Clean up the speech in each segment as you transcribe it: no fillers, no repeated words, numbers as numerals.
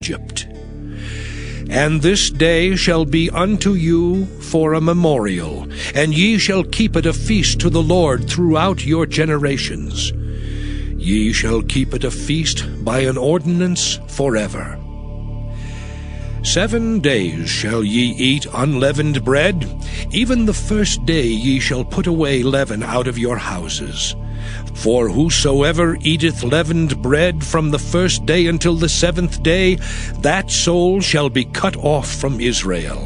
Egypt. And this day shall be unto you for a memorial, and ye shall keep it a feast to the Lord throughout your generations. Ye shall keep it a feast by an ordinance forever. 7 days shall ye eat unleavened bread. Even the first day ye shall put away leaven out of your houses. For whosoever eateth leavened bread from the first day until the 7th day, that soul shall be cut off from Israel.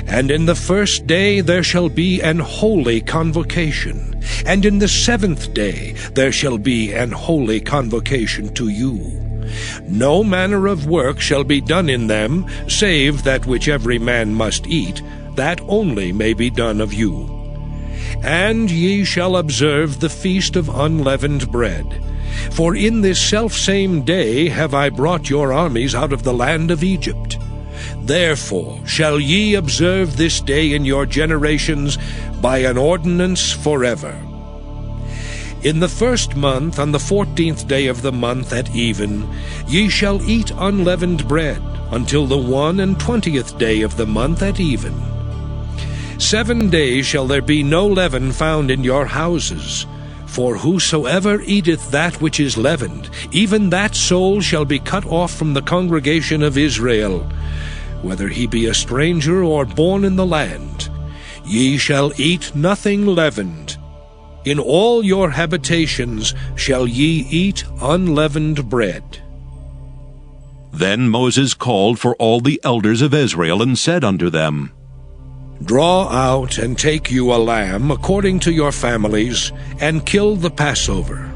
And in the first day there shall be an holy convocation, and in the 7th day there shall be an holy convocation to you. No manner of work shall be done in them, save that which every man must eat, that only may be done of you. And ye shall observe the feast of unleavened bread. For in this selfsame day have I brought your armies out of the land of Egypt. Therefore shall ye observe this day in your generations by an ordinance forever. In the 1st month, on the 14th day of the month at even, ye shall eat unleavened bread, until the 21st day of the month at even. 7 days shall there be no leaven found in your houses. For whosoever eateth that which is leavened, even that soul shall be cut off from the congregation of Israel, whether he be a stranger or born in the land. Ye shall eat nothing leavened. In all your habitations shall ye eat unleavened bread. Then Moses called for all the elders of Israel, and said unto them, Draw out and take you a lamb according to your families, and kill the Passover.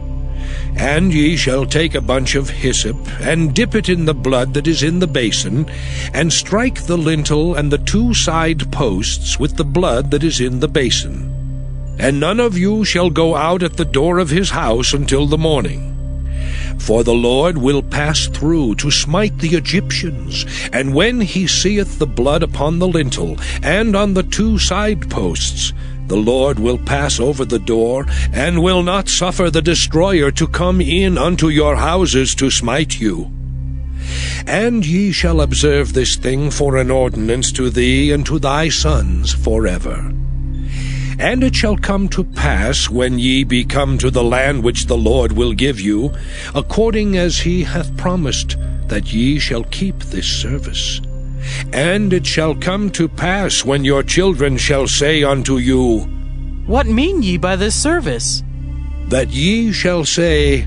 And ye shall take a bunch of hyssop, and dip it in the blood that is in the basin, and strike the lintel and the 2 side posts with the blood that is in the basin. And none of you shall go out at the door of his house until the morning. For the Lord will pass through to smite the Egyptians, and when he seeth the blood upon the lintel and on the 2 side posts, the Lord will pass over the door, and will not suffer the destroyer to come in unto your houses to smite you. And ye shall observe this thing for an ordinance to thee and to thy sons forever. And it shall come to pass, when ye be come to the land which the Lord will give you, according as he hath promised, that ye shall keep this service. And it shall come to pass, when your children shall say unto you, What mean ye by this service? That ye shall say,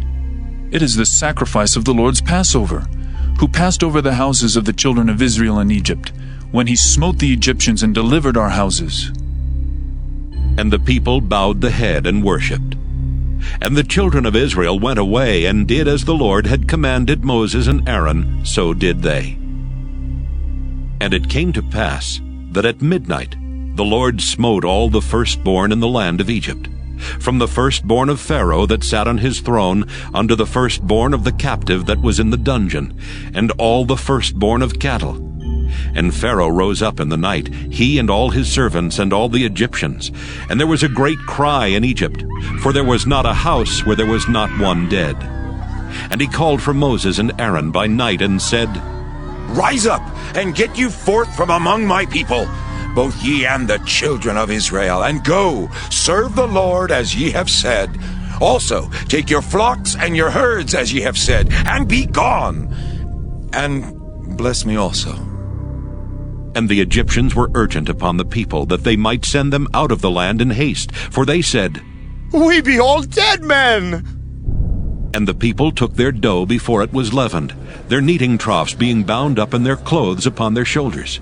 It is the sacrifice of the Lord's Passover, who passed over the houses of the children of Israel in Egypt, when he smote the Egyptians and delivered our houses. And the people bowed the head and worshipped. And the children of Israel went away, and did as the Lord had commanded Moses and Aaron, so did they. And it came to pass that at midnight the Lord smote all the firstborn in the land of Egypt, from the firstborn of Pharaoh that sat on his throne, unto the firstborn of the captive that was in the dungeon, and all the firstborn of cattle. And Pharaoh rose up in the night, he and all his servants and all the Egyptians. And there was a great cry in Egypt, for there was not a house where there was not one dead. And he called for Moses and Aaron by night, and said, Rise up, and get you forth from among my people, both ye and the children of Israel, and go, serve the Lord as ye have said. Also take your flocks and your herds as ye have said, and be gone. And bless me also. And the Egyptians were urgent upon the people, that they might send them out of the land in haste. For they said, We be all dead men. And the people took their dough before it was leavened, their kneading troughs being bound up in their clothes upon their shoulders.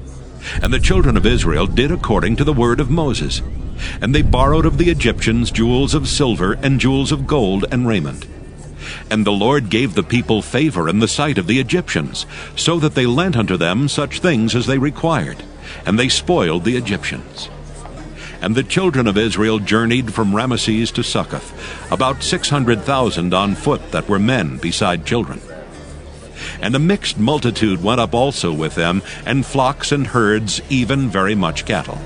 And the children of Israel did according to the word of Moses. And they borrowed of the Egyptians jewels of silver and jewels of gold and raiment. And the Lord gave the people favor in the sight of the Egyptians, so that they lent unto them such things as they required, and they spoiled the Egyptians. And the children of Israel journeyed from Ramesses to Succoth, about 600,000 on foot that were men beside children. And a mixed multitude went up also with them, and flocks and herds, even very much cattle.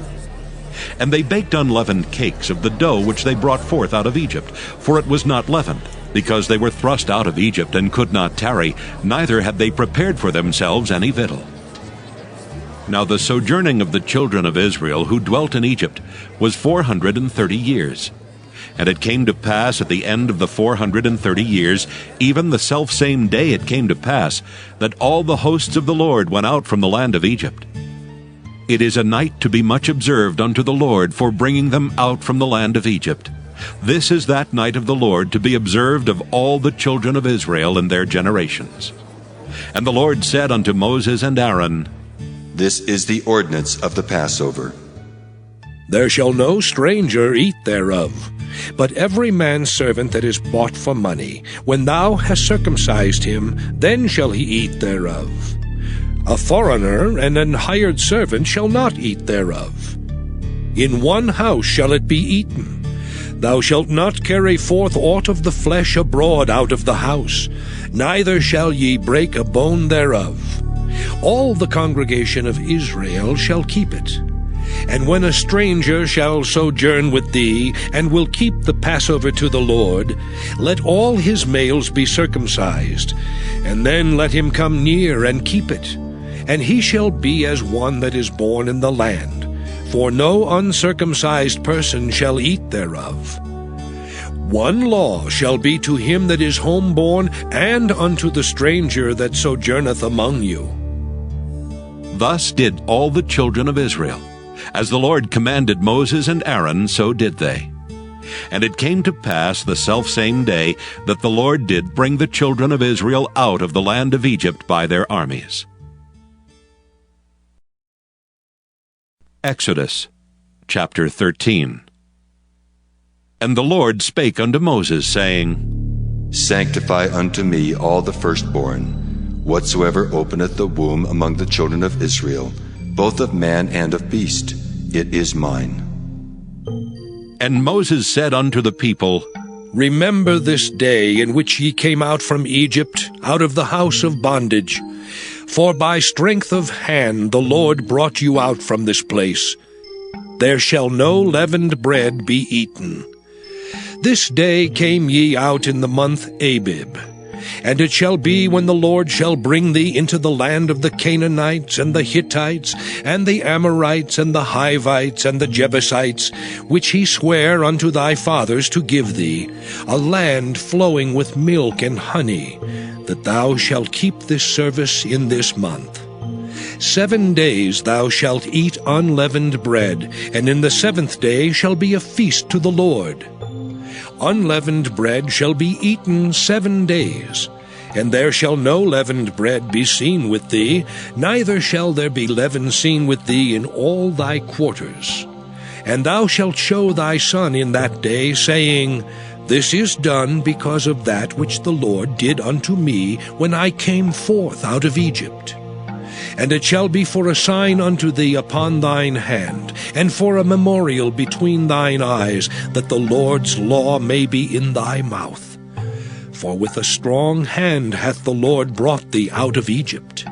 And they baked unleavened cakes of the dough which they brought forth out of Egypt, for it was not leavened, because they were thrust out of Egypt and could not tarry, neither had they prepared for themselves any victual. Now the sojourning of the children of Israel who dwelt in Egypt was 430 years. And it came to pass at the end of the 430 years, even the selfsame day it came to pass, that all the hosts of the Lord went out from the land of Egypt. It is a night to be much observed unto the Lord for bringing them out from the land of Egypt. This is that night of the Lord to be observed of all the children of Israel in their generations. And the Lord said unto Moses and Aaron, This is the ordinance of the Passover. There shall no stranger eat thereof, but every man's servant that is bought for money, when thou hast circumcised him, then shall he eat thereof. A foreigner and an hired servant shall not eat thereof. In one house shall it be eaten. Thou shalt not carry forth aught of the flesh abroad out of the house, neither shall ye break a bone thereof. All the congregation of Israel shall keep it. And when a stranger shall sojourn with thee, and will keep the Passover to the Lord, let all his males be circumcised, and then let him come near and keep it. And he shall be as one that is born in the land, for no uncircumcised person shall eat thereof. One law shall be to him that is homeborn, and unto the stranger that sojourneth among you. Thus did all the children of Israel. As the Lord commanded Moses and Aaron, so did they. And it came to pass the selfsame day that the Lord did bring the children of Israel out of the land of Egypt by their armies. Exodus chapter 13. And the Lord spake unto Moses, saying, Sanctify unto me all the firstborn, whatsoever openeth the womb among the children of Israel, both of man and of beast, it is mine. And Moses said unto the people, Remember this day in which ye came out from Egypt, out of the house of bondage. For by strength of hand the Lord brought you out from this place. There shall no leavened bread be eaten. This day came ye out in the month Abib. And it shall be when the Lord shall bring thee into the land of the Canaanites, and the Hittites, and the Amorites, and the Hivites, and the Jebusites, which he sware unto thy fathers to give thee, a land flowing with milk and honey, that thou shalt keep this service in this month. 7 days thou shalt eat unleavened bread, and in the 7th day shall be a feast to the Lord. Unleavened bread shall be eaten 7 days, and there shall no leavened bread be seen with thee, neither shall there be leaven seen with thee in all thy quarters. And thou shalt show thy son in that day, saying, This is done because of that which the Lord did unto me when I came forth out of Egypt. And it shall be for a sign unto thee upon thine hand, and for a memorial between thine eyes, that the Lord's law may be in thy mouth. For with a strong hand hath the Lord brought thee out of Egypt.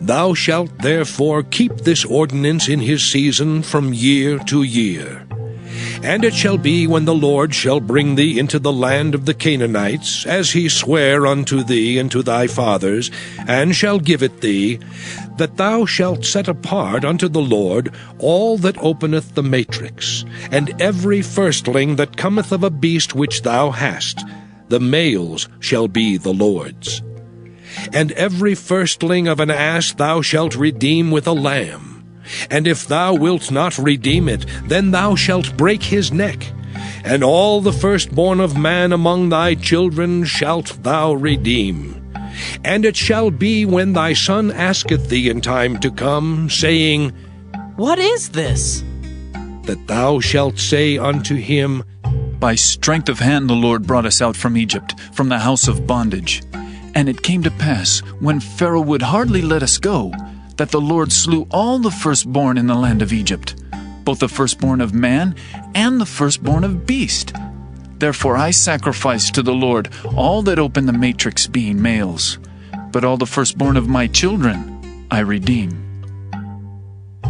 Thou shalt therefore keep this ordinance in his season from year to year. And it shall be when the Lord shall bring thee into the land of the Canaanites, as he sware unto thee and to thy fathers, and shall give it thee, that thou shalt set apart unto the Lord all that openeth the matrix, and every firstling that cometh of a beast which thou hast, the males shall be the Lord's. And every firstling of an ass thou shalt redeem with a lamb. And if thou wilt not redeem it, then thou shalt break his neck. And all the firstborn of man among thy children shalt thou redeem. And it shall be when thy son asketh thee in time to come, saying, What is this? That thou shalt say unto him, By strength of hand the Lord brought us out from Egypt, from the house of bondage. And it came to pass, when Pharaoh would hardly let us go, that the Lord slew all the firstborn in the land of Egypt, both the firstborn of man and the firstborn of beast. Therefore I sacrifice to the Lord all that open the matrix, being males. But all the firstborn of my children I redeem.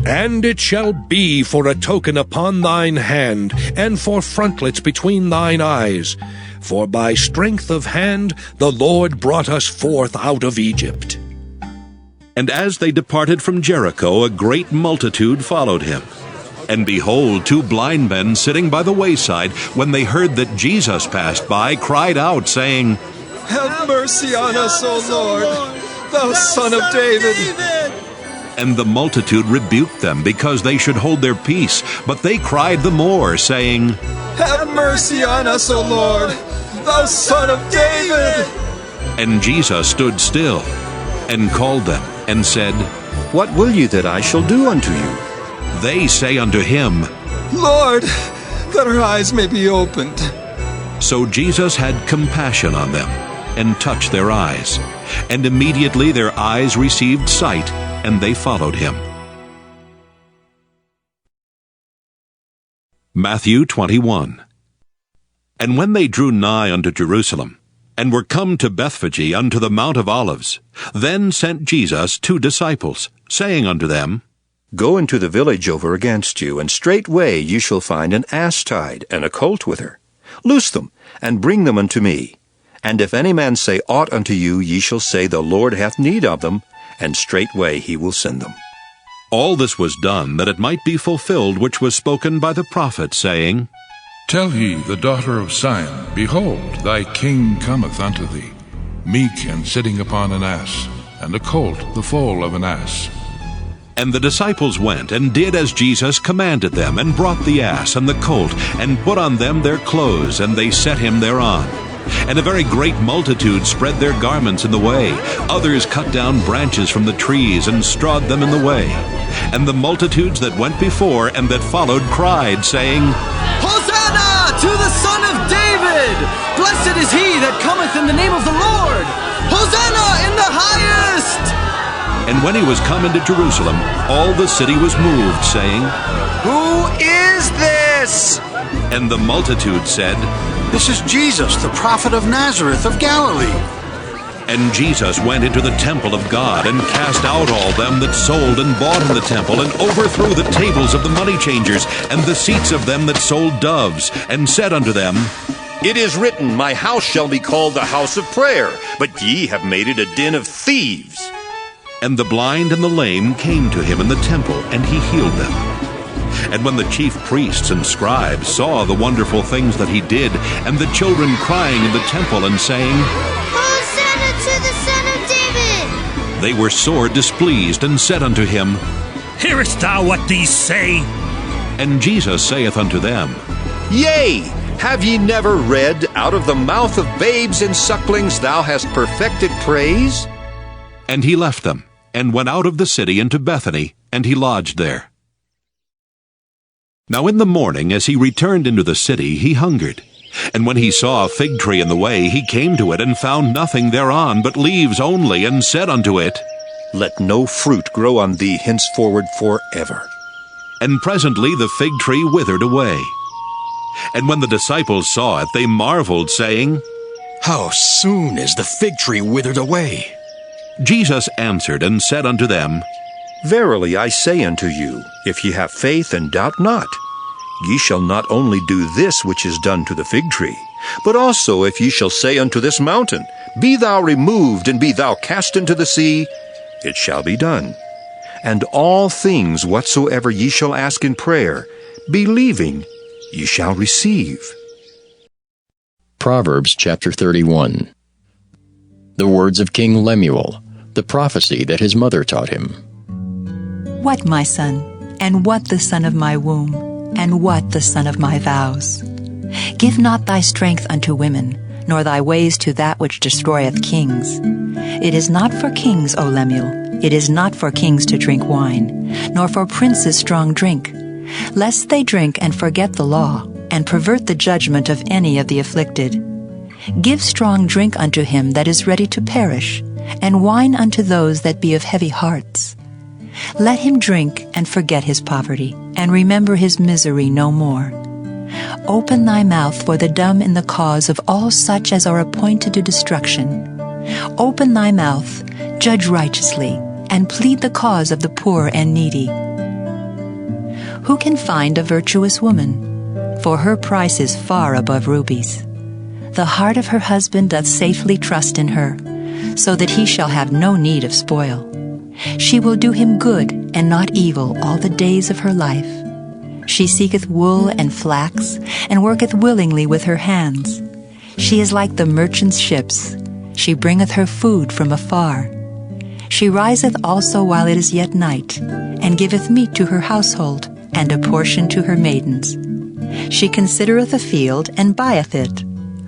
And it shall be for a token upon thine hand, and for frontlets between thine eyes. For by strength of hand the Lord brought us forth out of Egypt. And as they departed from Jericho, a great multitude followed him. And behold, 2 blind men sitting by the wayside, when they heard that Jesus passed by, cried out, saying, Have mercy on us, O Lord, thou Son of David. And the multitude rebuked them, because they should hold their peace. But they cried the more, saying, Have mercy on us, O Lord, thou Son of David. And Jesus stood still, and called them, and said, What will you that I shall do unto you? They say unto him, Lord, that our eyes may be opened. So Jesus had compassion on them, and touched their eyes. And immediately their eyes received sight, and they followed him. Matthew 21. And when they drew nigh unto Jerusalem, and were come to Bethphage unto the Mount of Olives, then sent Jesus 2 disciples, saying unto them, Go into the village over against you, and straightway ye shall find an ass tied, and a colt with her. Loose them, and bring them unto me. And if any man say aught unto you, ye shall say, The Lord hath need of them, and straightway he will send them. All this was done, that it might be fulfilled which was spoken by the prophet, saying, Tell ye the daughter of Zion, Behold, thy king cometh unto thee, meek and sitting upon an ass, and a colt the foal of an ass. And the disciples went, and did as Jesus commanded them, and brought the ass and the colt, and put on them their clothes, and they set him thereon. And a very great multitude spread their garments in the way. Others cut down branches from the trees, and strawed them in the way. And the multitudes that went before and that followed cried, saying, Hosanna to the Son of David! Blessed is he that cometh in the name of the Lord! Hosanna in the highest! And when he was come into Jerusalem, all the city was moved, saying, Who is this? And the multitude said, This is Jesus, the prophet of Nazareth of Galilee. And Jesus went into the temple of God, and cast out all them that sold and bought in the temple, and overthrew the tables of the money changers, and the seats of them that sold doves, and said unto them, It is written, My house shall be called the house of prayer, but ye have made it a den of thieves. And the blind and the lame came to him in the temple, and he healed them. And when the chief priests and scribes saw the wonderful things that he did, and the children crying in the temple and saying, Hosanna to the Son of David! They were sore displeased, and said unto him, Hearest thou what these say? And Jesus saith unto them, Yea, have ye never read, Out of the mouth of babes and sucklings thou hast perfected praise? And he left them, and went out of the city into Bethany, and he lodged there. Now in the morning, as he returned into the city, he hungered. And when he saw a fig tree in the way, he came to it, and found nothing thereon but leaves only, and said unto it, Let no fruit grow on thee henceforward forever. And presently the fig tree withered away. And when the disciples saw it, they marveled, saying, How soon is the fig tree withered away? Jesus answered and said unto them, Verily I say unto you, if ye have faith and doubt not, ye shall not only do this which is done to the fig tree, but also if ye shall say unto this mountain, Be thou removed, and be thou cast into the sea, it shall be done. And all things whatsoever ye shall ask in prayer, believing, ye shall receive. Proverbs chapter 31. The words of King Lemuel, the prophecy that his mother taught him. What, my son, and what the son of my womb, and what the son of my vows? Give not thy strength unto women, nor thy ways to that which destroyeth kings. It is not for kings, O Lemuel, it is not for kings to drink wine, nor for princes strong drink, lest they drink and forget the law, and pervert the judgment of any of the afflicted. Give strong drink unto him that is ready to perish, and wine unto those that be of heavy hearts. Let him drink and forget his poverty, and remember his misery no more. Open thy mouth for the dumb in the cause of all such as are appointed to destruction. Open thy mouth, judge righteously, and plead the cause of the poor and needy. Who can find a virtuous woman? For her price is far above rubies. The heart of her husband doth safely trust in her, so that he shall have no need of spoil. She will do him good and not evil all the days of her life. She seeketh wool and flax, and worketh willingly with her hands. She is like the merchant's ships. She bringeth her food from afar. She riseth also while it is yet night, and giveth meat to her household, and a portion to her maidens. She considereth a field, and buyeth it.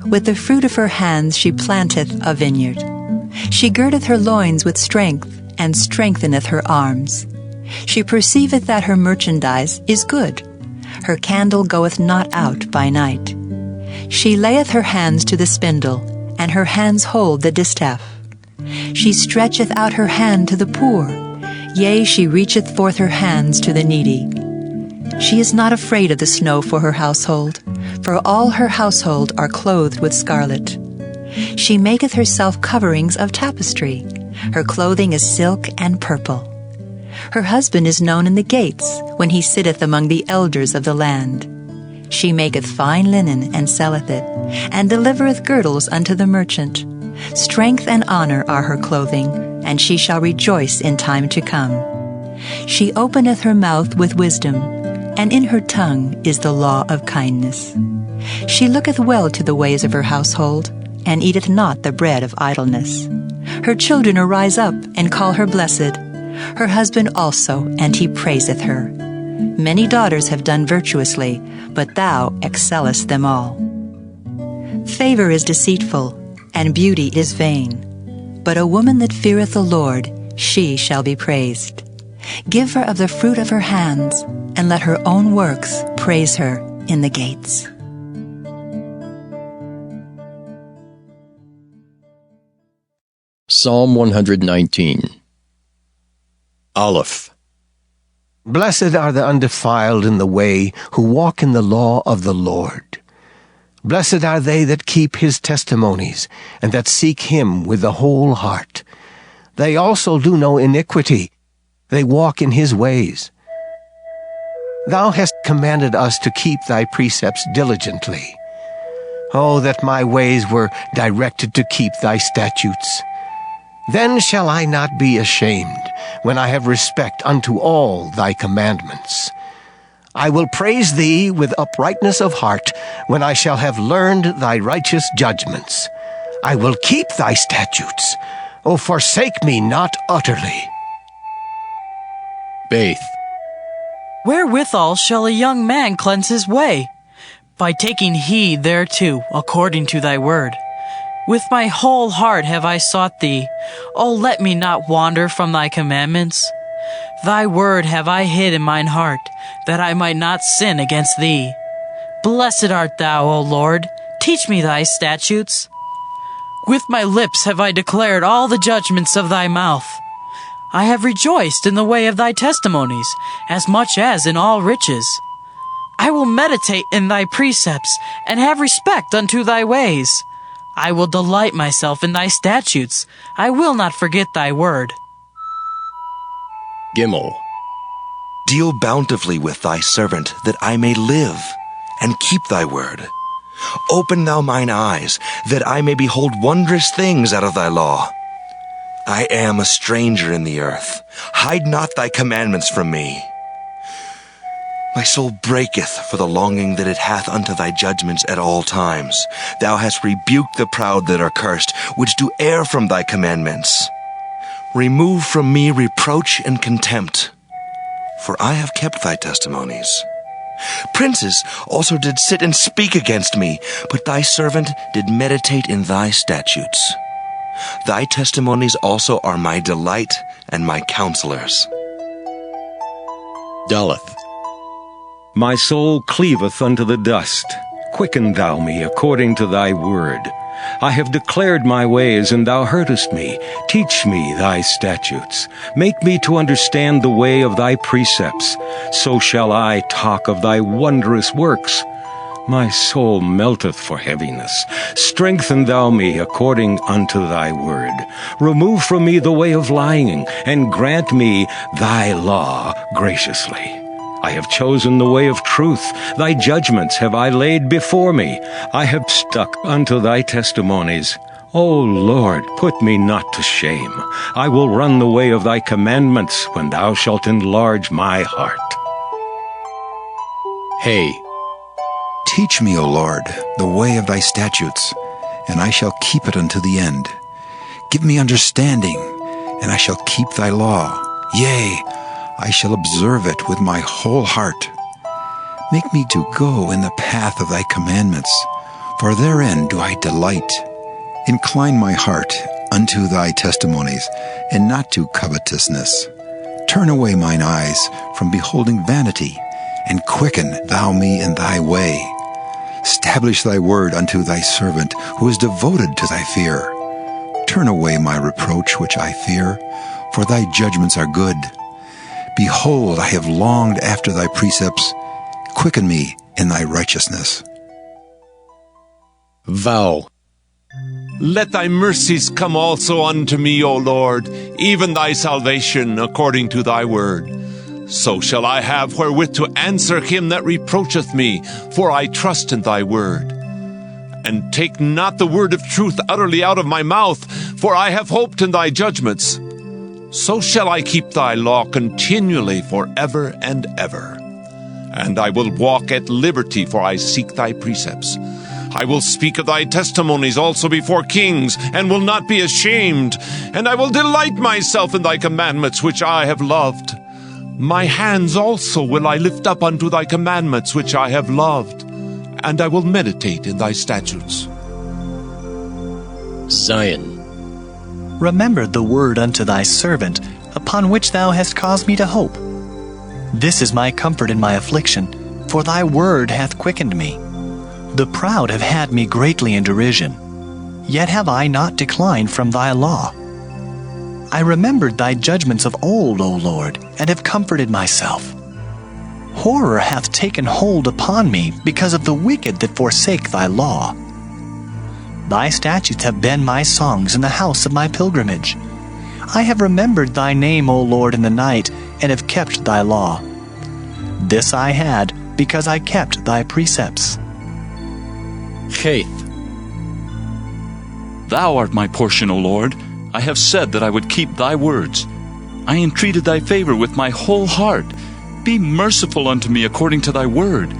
With the fruit of her hands she planteth a vineyard. She girdeth her loins with strength, and strengtheneth her arms. She perceiveth that her merchandise is good. Her candle goeth not out by night. She layeth her hands to the spindle, and her hands hold the distaff. She stretcheth out her hand to the poor, yea, she reacheth forth her hands to the needy. She is not afraid of the snow for her household, for all her household are clothed with scarlet. She maketh herself coverings of tapestry. Her clothing is silk and purple. Her husband is known in the gates, when he sitteth among the elders of the land. She maketh fine linen, and selleth it, and delivereth girdles unto the merchant. Strength and honor are her clothing, and she shall rejoice in time to come. She openeth her mouth with wisdom, and in her tongue is the law of kindness. She looketh well to the ways of her household, and eateth not the bread of idleness. Her children arise up, and call her blessed. Her husband also, and he praiseth her. Many daughters have done virtuously, but thou excellest them all. Favor is deceitful, and beauty is vain. But a woman that feareth the Lord, she shall be praised. Give her of the fruit of her hands, and let her own works praise her in the gates. Psalm 119. Aleph. Blessed are the undefiled in the way, who walk in the law of the Lord. Blessed are they that keep his testimonies, and that seek him with the whole heart. They also do no iniquity. They walk in his ways. Thou hast commanded us to keep thy precepts diligently. Oh, that my ways were directed to keep thy statutes. Then shall I not be ashamed, when I have respect unto all thy commandments. I will praise thee with uprightness of heart, when I shall have learned thy righteous judgments. I will keep thy statutes. O forsake me not utterly. Baith. Wherewithal shall a young man cleanse his way? By taking heed thereto, according to thy word. With my whole heart have I sought thee. O let me not wander from thy commandments. Thy word have I hid in mine heart, that I might not sin against thee. Blessed art thou, O Lord. Teach me thy statutes. With my lips have I declared all the judgments of thy mouth. I have rejoiced in the way of thy testimonies, as much as in all riches. I will meditate in thy precepts, and have respect unto thy ways. I will delight myself in thy statutes. I will not forget thy word. Gimel. Deal bountifully with thy servant, that I may live, and keep thy word. Open thou mine eyes, that I may behold wondrous things out of thy law. I am a stranger in the earth. Hide not thy commandments from me. My soul breaketh for the longing that it hath unto thy judgments at all times. Thou hast rebuked the proud that are cursed, which do err from thy commandments. Remove from me reproach and contempt, for I have kept thy testimonies. Princes also did sit and speak against me, but thy servant did meditate in thy statutes. Thy testimonies also are my delight and my counselors. Daleth. My soul cleaveth unto the dust. Quicken thou me according to thy word. I have declared my ways, and thou heardest me. Teach me thy statutes. Make me to understand the way of thy precepts. So shall I talk of thy wondrous works. My soul melteth for heaviness. Strengthen thou me according unto thy word. Remove from me the way of lying, and grant me thy law graciously. I have chosen the way of truth. Thy judgments have I laid before me. I have stuck unto thy testimonies. O Lord, put me not to shame. I will run the way of thy commandments when thou shalt enlarge my heart. Hey. Teach me, O Lord, the way of thy statutes, and I shall keep it unto the end. Give me understanding, and I shall keep thy law. Yea, I shall observe it with my whole heart. Make me to go in the path of thy commandments, for therein do I delight. Incline my heart unto thy testimonies, and not to covetousness. Turn away mine eyes from beholding vanity, and quicken thou me in thy way. Establish thy word unto thy servant, who is devoted to thy fear. Turn away my reproach which I fear, for thy judgments are good. Behold, I have longed after thy precepts. Quicken me in thy righteousness. Vow. Let thy mercies come also unto me, O Lord, even thy salvation according to thy word. So shall I have wherewith to answer him that reproacheth me, for I trust in thy word. And take not the word of truth utterly out of my mouth, for I have hoped in thy judgments. So shall I keep thy law continually forever and ever. And I will walk at liberty, for I seek thy precepts. I will speak of thy testimonies also before kings, and will not be ashamed. And I will delight myself in thy commandments, which I have loved. My hands also will I lift up unto thy commandments, which I have loved. And I will meditate in thy statutes. Zion. Remember the word unto thy servant, upon which thou hast caused me to hope. This is my comfort in my affliction, for thy word hath quickened me. The proud have had me greatly in derision, yet have I not declined from thy law. I remembered thy judgments of old, O Lord, and have comforted myself. Horror hath taken hold upon me because of the wicked that forsake thy law. Thy statutes have been my songs in the house of my pilgrimage. I have remembered thy name, O Lord, in the night, and have kept thy law. This I had because I kept thy precepts. Faith. Thou art my portion, O Lord. I have said that I would keep thy words. I entreated thy favor with my whole heart. Be merciful unto me according to thy word.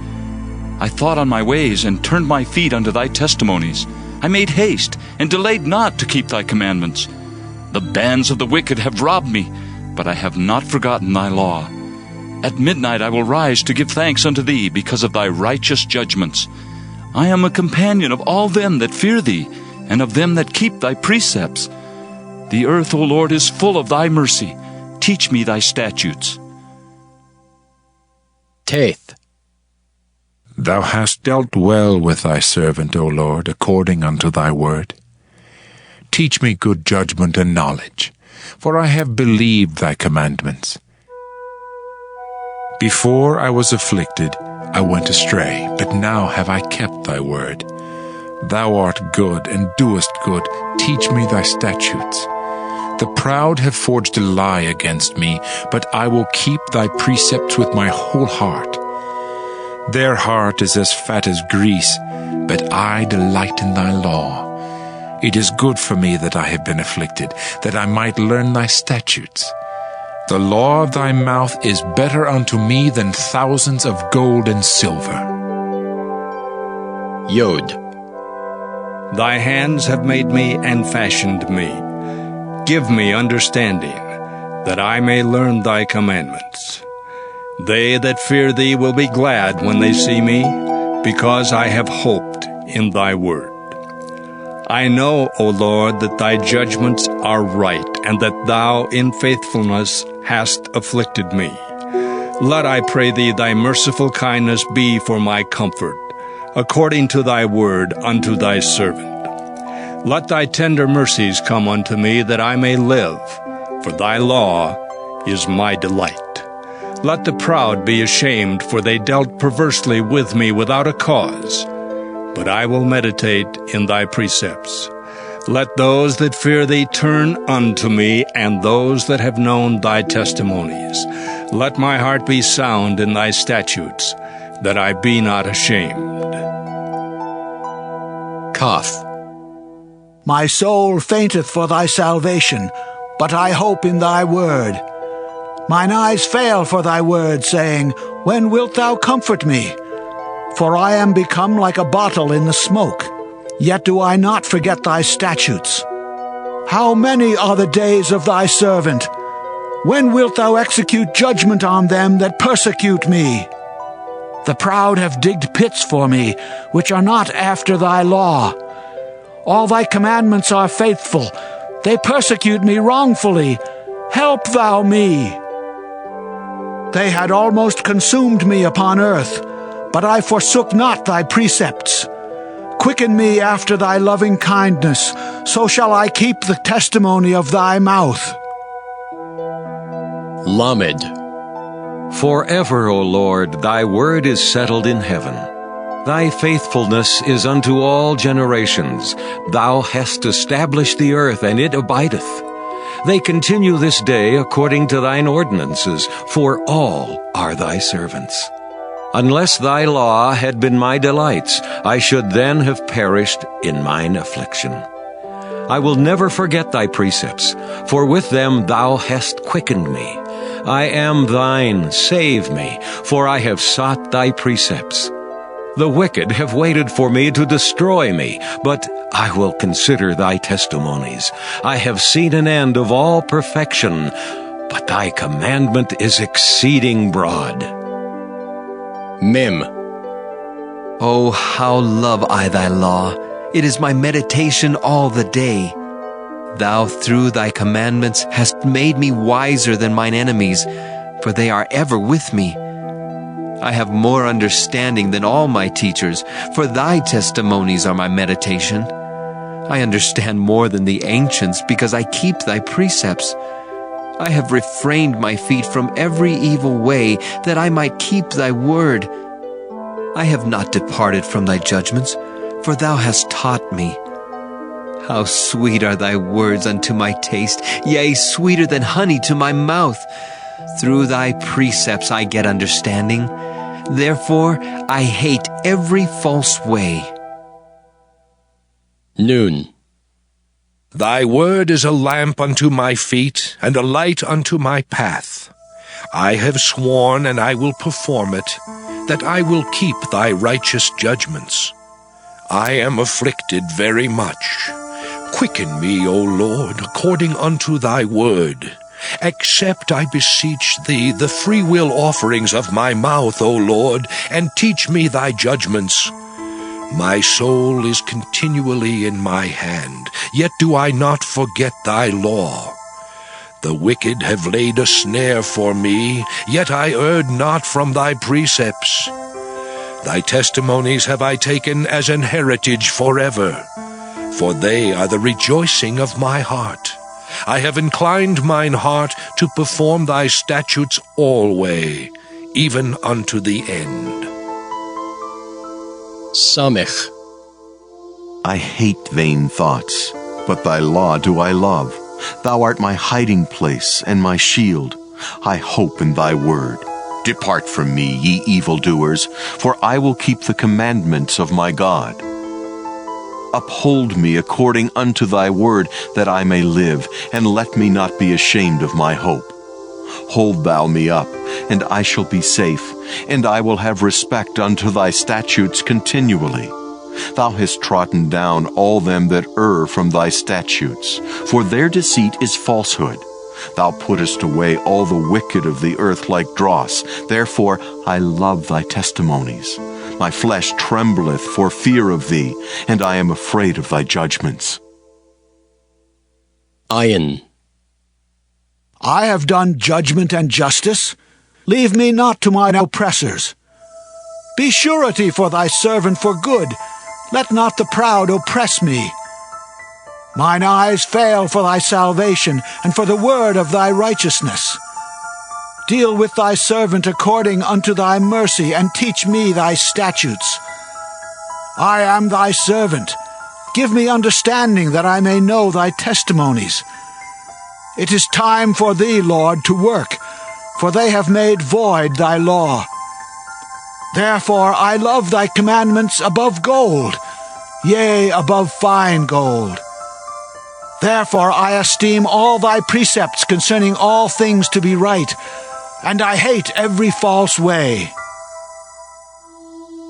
I thought on my ways, and turned my feet unto thy testimonies. I made haste, and delayed not to keep thy commandments. The bands of the wicked have robbed me, but I have not forgotten thy law. At midnight I will rise to give thanks unto thee because of thy righteous judgments. I am a companion of all them that fear thee, and of them that keep thy precepts. The earth, O Lord, is full of thy mercy. Teach me thy statutes. Teth. Thou hast dealt well with thy servant, O Lord, according unto thy word. Teach me good judgment and knowledge, for I have believed thy commandments. Before I was afflicted, I went astray, but now have I kept thy word. Thou art good, and doest good. Teach me thy statutes. The proud have forged a lie against me, but I will keep thy precepts with my whole heart. Their heart is as fat as grease, but I delight in thy law. It is good for me that I have been afflicted, that I might learn thy statutes. The law of thy mouth is better unto me than thousands of gold and silver. Yod. Thy hands have made me and fashioned me. Give me understanding, that I may learn thy commandments. They that fear thee will be glad when they see me, because I have hoped in thy word. I know, O Lord, that thy judgments are right, and that thou in faithfulness hast afflicted me. Let, I pray thee, thy merciful kindness be for my comfort, according to thy word unto thy servant. Let thy tender mercies come unto me, that I may live, for thy law is my delight. Let the proud be ashamed, for they dealt perversely with me without a cause. But I will meditate in thy precepts. Let those that fear thee turn unto me, and those that have known thy testimonies. Let my heart be sound in thy statutes, that I be not ashamed. Kaf. My soul fainteth for thy salvation, but I hope in thy word. Mine eyes fail for thy word, saying, When wilt thou comfort me? For I am become like a bottle in the smoke, yet do I not forget thy statutes. How many are the days of thy servant? When wilt thou execute judgment on them that persecute me? The proud have digged pits for me, which are not after thy law. All thy commandments are faithful. They persecute me wrongfully. Help thou me. They had almost consumed me upon earth, but I forsook not thy precepts. Quicken me after thy loving kindness, so shall I keep the testimony of thy mouth. Lamed. Forever, O Lord, thy word is settled in heaven. Thy faithfulness is unto all generations. Thou hast established the earth, and it abideth. They continue this day according to thine ordinances, for all are thy servants. Unless thy law had been my delights, I should then have perished in mine affliction. I will never forget thy precepts, for with them thou hast quickened me. I am thine, save me, for I have sought thy precepts. The wicked have waited for me to destroy me, but I will consider thy testimonies. I have seen an end of all perfection, but thy commandment is exceeding broad. Mem. Oh, how love I thy law! It is my meditation all the day. Thou through thy commandments hast made me wiser than mine enemies, for they are ever with me. I have more understanding than all my teachers, for thy testimonies are my meditation. I understand more than the ancients, because I keep thy precepts. I have refrained my feet from every evil way, that I might keep thy word. I have not departed from thy judgments, for thou hast taught me. How sweet are thy words unto my taste, yea, sweeter than honey to my mouth. Through thy precepts I get understanding. Therefore I hate every false way. Noon. Thy word is a lamp unto my feet, and a light unto my path. I have sworn, and I will perform it, that I will keep thy righteous judgments. I am afflicted very much. Quicken me, O Lord, according unto thy word. Accept, I beseech thee, the freewill offerings of my mouth, O Lord, and teach me thy judgments. My soul is continually in my hand, yet do I not forget thy law. The wicked have laid a snare for me, yet I erred not from thy precepts. Thy testimonies have I taken as an heritage forever, for they are the rejoicing of my heart. I have inclined mine heart to perform thy statutes alway, even unto the end. Samech. I hate vain thoughts, but thy law do I love. Thou art my hiding place and my shield. I hope in thy word. Depart from me, ye evildoers, for I will keep the commandments of my God. Uphold me according unto thy word, that I may live, and let me not be ashamed of my hope. Hold thou me up, and I shall be safe, and I will have respect unto thy statutes continually. Thou hast trodden down all them that err from thy statutes, for their deceit is falsehood. Thou puttest away all the wicked of the earth like dross. Therefore I love thy testimonies. My flesh trembleth for fear of thee, and I am afraid of thy judgments. Ayin. I have done judgment and justice. Leave me not to mine oppressors. Be surety for thy servant for good. Let not the proud oppress me. Mine eyes fail for thy salvation, and for the word of thy righteousness. Deal with thy servant according unto thy mercy, and teach me thy statutes. I am thy servant. Give me understanding, that I may know thy testimonies. It is time for thee, Lord, to work, for they have made void thy law. Therefore I love thy commandments above gold, yea, above fine gold. Therefore I esteem all thy precepts concerning all things to be right, and I hate every false way.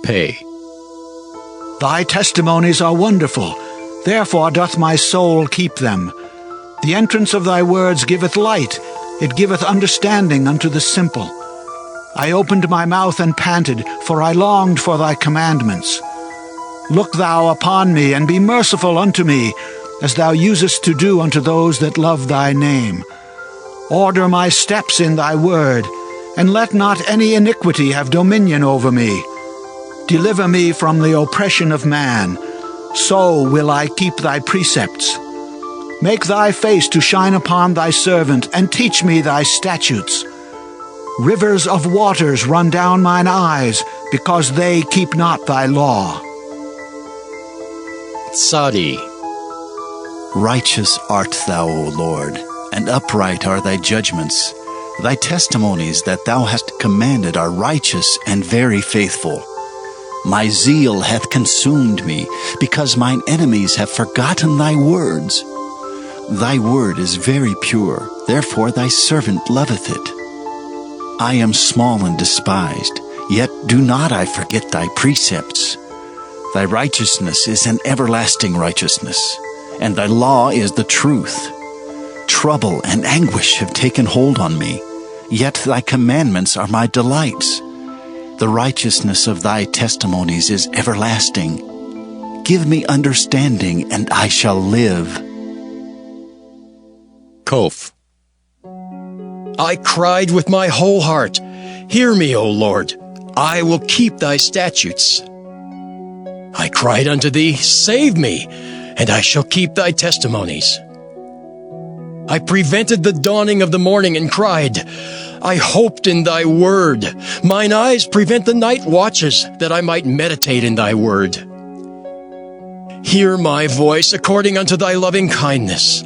Pay. Thy testimonies are wonderful, therefore doth my soul keep them. The entrance of thy words giveth light, it giveth understanding unto the simple. I opened my mouth and panted, for I longed for thy commandments. Look thou upon me, and be merciful unto me, as thou usest to do unto those that love thy name. Order my steps in thy word, and let not any iniquity have dominion over me. Deliver me from the oppression of man, so will I keep thy precepts. Make thy face to shine upon thy servant, and teach me thy statutes. Rivers of waters run down mine eyes, because they keep not thy law. Sadi. Righteous art thou, O Lord, and upright are thy judgments. Thy testimonies that thou hast commanded are righteous and very faithful. My zeal hath consumed me, because mine enemies have forgotten thy words. Thy word is very pure, therefore thy servant loveth it. I am small and despised, yet do not I forget thy precepts. Thy righteousness is an everlasting righteousness, and thy law is the truth. Trouble and anguish have taken hold on me, yet thy commandments are my delights. The righteousness of thy testimonies is everlasting. Give me understanding, and I shall live. Koph. I cried with my whole heart, hear me, O Lord, I will keep thy statutes. I cried unto thee, save me, and I shall keep thy testimonies. I prevented the dawning of the morning and cried, I hoped in thy word. Mine eyes prevent the night watches, that I might meditate in thy word. Hear my voice according unto thy loving kindness.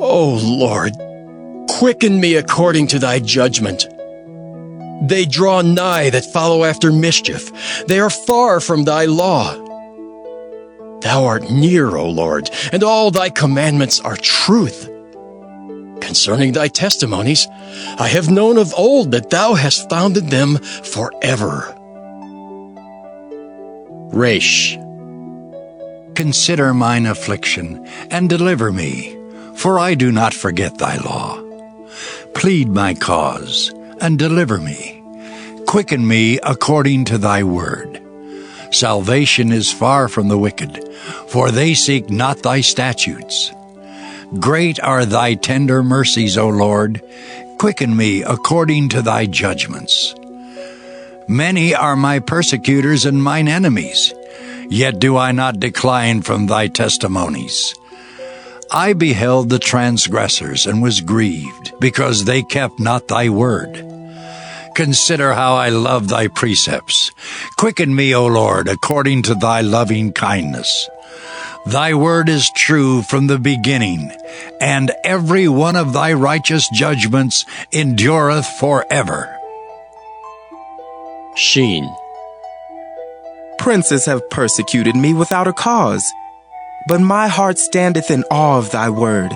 O Lord, quicken me according to thy judgment. They draw nigh that follow after mischief. They are far from thy law. Thou art near, O Lord, and all thy commandments are truth. Concerning thy testimonies, I have known of old that thou hast founded them forever. Resh. Consider mine affliction, and deliver me, for I do not forget thy law. Plead my cause, and deliver me. Quicken me according to thy word. Salvation is far from the wicked, for they seek not thy statutes. Great are thy tender mercies, O Lord. Quicken me according to thy judgments. Many are my persecutors and mine enemies, yet do I not decline from thy testimonies. I beheld the transgressors and was grieved, because they kept not thy word. Consider how I love thy precepts. Quicken me, O Lord, according to thy loving kindness. Thy word is true from the beginning, and every one of thy righteous judgments endureth forever. Sheen. Princes have persecuted me without a cause, but my heart standeth in awe of thy word.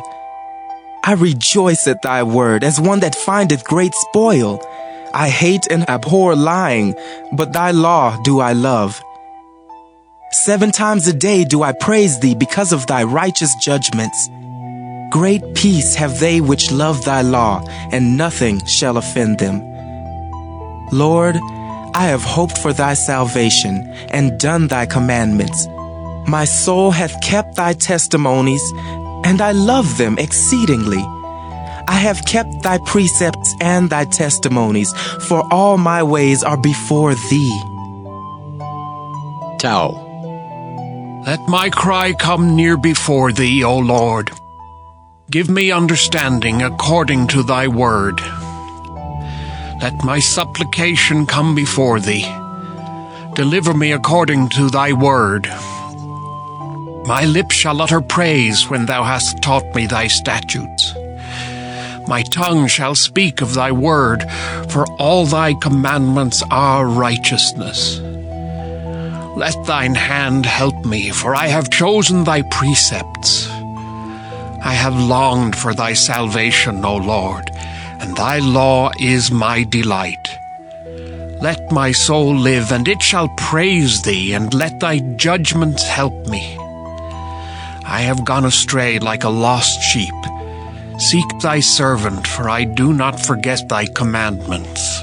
I rejoice at thy word as one that findeth great spoil. I hate and abhor lying, but thy law do I love. 7 times a day do I praise thee because of thy righteous judgments. Great peace have they which love thy law, and nothing shall offend them. Lord, I have hoped for thy salvation, and done thy commandments. My soul hath kept thy testimonies, and I love them exceedingly. I have kept thy precepts and thy testimonies, for all my ways are before thee. Tau. Let my cry come near before thee, O Lord. Give me understanding according to thy word. Let my supplication come before thee. Deliver me according to thy word. My lips shall utter praise when thou hast taught me thy statutes. My tongue shall speak of thy word, for all thy commandments are righteousness. Let thine hand help me, for I have chosen thy precepts. I have longed for thy salvation, O Lord, and thy law is my delight. Let my soul live, and it shall praise thee, and let thy judgments help me. I have gone astray like a lost sheep. Seek thy servant, for I do not forget thy commandments.